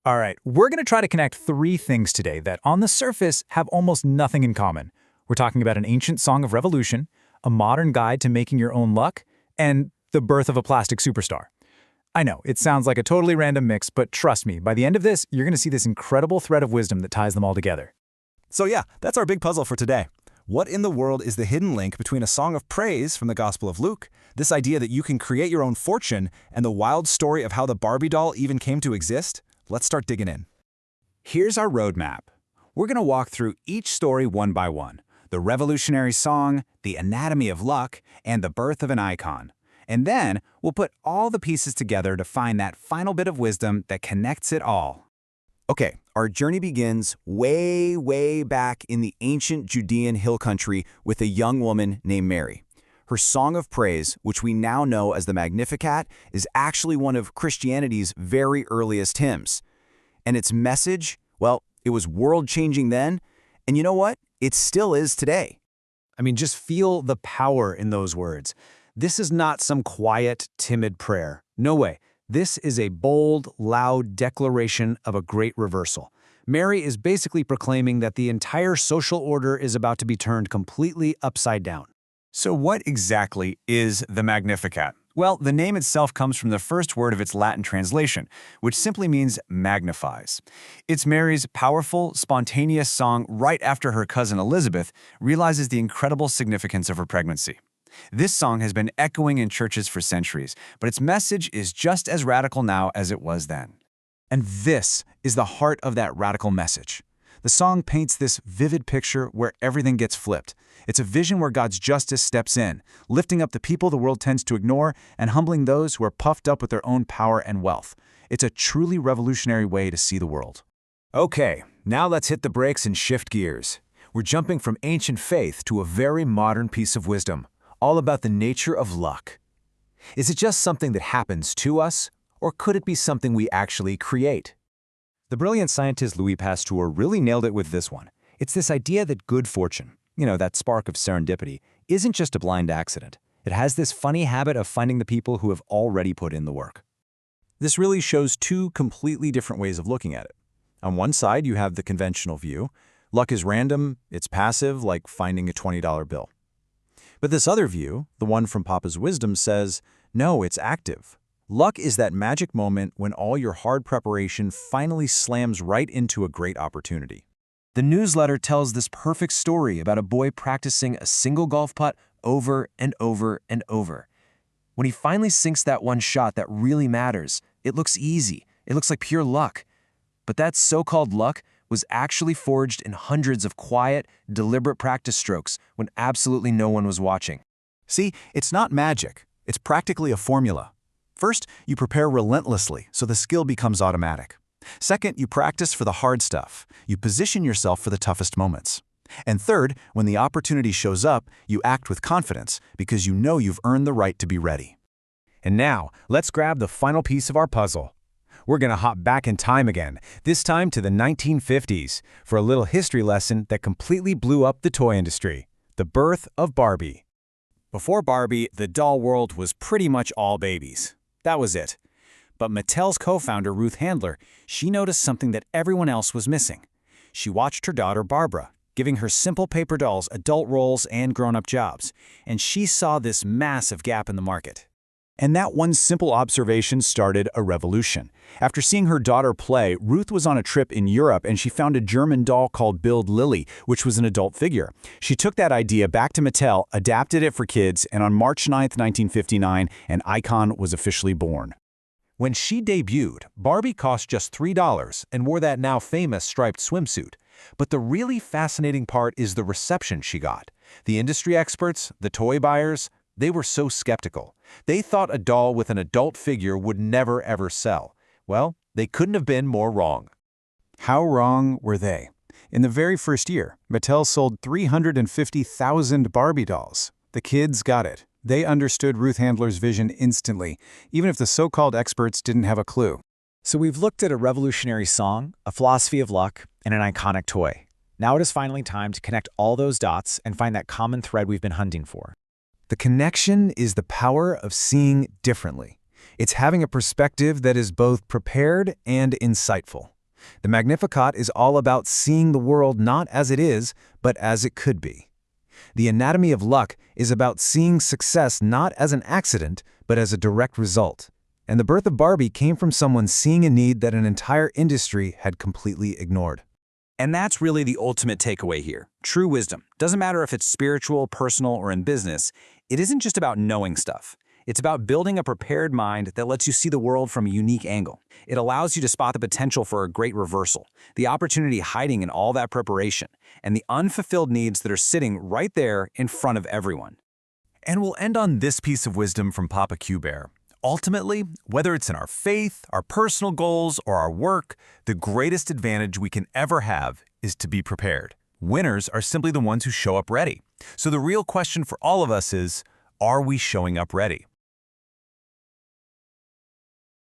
All right, we're going to try to connect three things today that, on the surface, have almost nothing in common. We're talking about an ancient song of revolution, a modern guide to making your own luck, and the birth of a plastic superstar. I know, it sounds like a totally random mix, but trust me, by the end of this, you're going to see this incredible thread of wisdom that ties them all together. So yeah, that's our big puzzle for today. What in the world is the hidden link between a song of praise from the Gospel of Luke, this idea that you can create your own fortune, and the wild story of how the Barbie doll even came to exist? Let's start digging in. Here's our roadmap. We're going to walk through each story one by one. The revolutionary song, the anatomy of luck, and the birth of an icon. And then we'll put all the pieces together to find that final bit of wisdom that connects it all. Okay, our journey begins way, way back in the ancient Judean hill country with a young woman named Mary. Her song of praise, which we now know as the Magnificat, is actually one of Christianity's very earliest hymns. And its message, well, it was world-changing then, and you know what? It still is today. I mean, just feel the power in those words. This is not some quiet, timid prayer. No way. This is a bold, loud declaration of a great reversal. Mary is basically proclaiming that the entire social order is about to be turned completely upside down. So what exactly is the Magnificat? Well, the name itself comes from the first word of its Latin translation, which simply means magnifies. It's Mary's powerful, spontaneous song right after her cousin Elizabeth realizes the incredible significance of her pregnancy. This song has been echoing in churches for centuries, but its message is just as radical now as it was then. And this is the heart of that radical message. The song paints this vivid picture where everything gets flipped. It's a vision where God's justice steps in, lifting up the people the world tends to ignore and humbling those who are puffed up with their own power and wealth. It's a truly revolutionary way to see the world. Okay, now let's hit the brakes and shift gears. We're jumping from ancient faith to a very modern piece of wisdom, all about the nature of luck. Is it just something that happens to us, or could it be something we actually create? The brilliant scientist Louis Pasteur really nailed it with this one. It's this idea that good fortune, that spark of serendipity, isn't just a blind accident. It has this funny habit of finding the people who have already put in the work. This really shows two completely different ways of looking at it. On one side, you have the conventional view. Luck is random, it's passive, like finding a $20 bill. But this other view, the one from Papa's Wisdom, says, no, it's active. Luck is that magic moment when all your hard preparation finally slams right into a great opportunity. The newsletter tells this perfect story about a boy practicing a single golf putt over and over and over. When he finally sinks that one shot that really matters, it looks easy. It looks like pure luck. But that so-called luck was actually forged in hundreds of quiet, deliberate practice strokes when absolutely no one was watching. See, it's not magic. It's practically a formula. First, you prepare relentlessly so the skill becomes automatic. Second, you practice for the hard stuff. You position yourself for the toughest moments. And third, when the opportunity shows up, you act with confidence because you know you've earned the right to be ready. And now, let's grab the final piece of our puzzle. We're going to hop back in time again, this time to the 1950s, for a little history lesson that completely blew up the toy industry, the birth of Barbie. Before Barbie, the doll world was pretty much all babies. That was it. But Mattel's co-founder, Ruth Handler, she noticed something that everyone else was missing. She watched her daughter, Barbara, giving her simple paper dolls adult roles and grown-up jobs, and she saw this massive gap in the market. And that one simple observation started a revolution. After seeing her daughter play, Ruth was on a trip in Europe and she found a German doll called Bild Lilly, which was an adult figure. She took that idea back to Mattel, adapted it for kids, and on March 9, 1959, an icon was officially born. When she debuted, Barbie cost just $3 and wore that now famous striped swimsuit. But the really fascinating part is the reception she got. The industry experts, the toy buyers, they were so skeptical. They thought a doll with an adult figure would never ever sell. Well, they couldn't have been more wrong. How wrong were they? In the very first year, Mattel sold 350,000 Barbie dolls. The kids got it. They understood Ruth Handler's vision instantly, even if the so-called experts didn't have a clue. So we've looked at a revolutionary song, a philosophy of luck, and an iconic toy. Now it is finally time to connect all those dots and find that common thread we've been hunting for. The connection is the power of seeing differently. It's having a perspective that is both prepared and insightful. The Magnificat is all about seeing the world not as it is, but as it could be. The Anatomy of Luck is about seeing success not as an accident, but as a direct result. And The Birth of Barbie came from someone seeing a need that an entire industry had completely ignored. And that's really the ultimate takeaway here. True wisdom. Doesn't matter if it's spiritual, personal, or in business. It isn't just about knowing stuff. It's about building a prepared mind that lets you see the world from a unique angle. It allows you to spot the potential for a great reversal, the opportunity hiding in all that preparation, and the unfulfilled needs that are sitting right there in front of everyone. And we'll end on this piece of wisdom from Papa Q Bear. Ultimately, whether it's in our faith, our personal goals, or our work, the greatest advantage we can ever have is to be prepared. Winners are simply the ones who show up ready. So the real question for all of us is, are we showing up ready?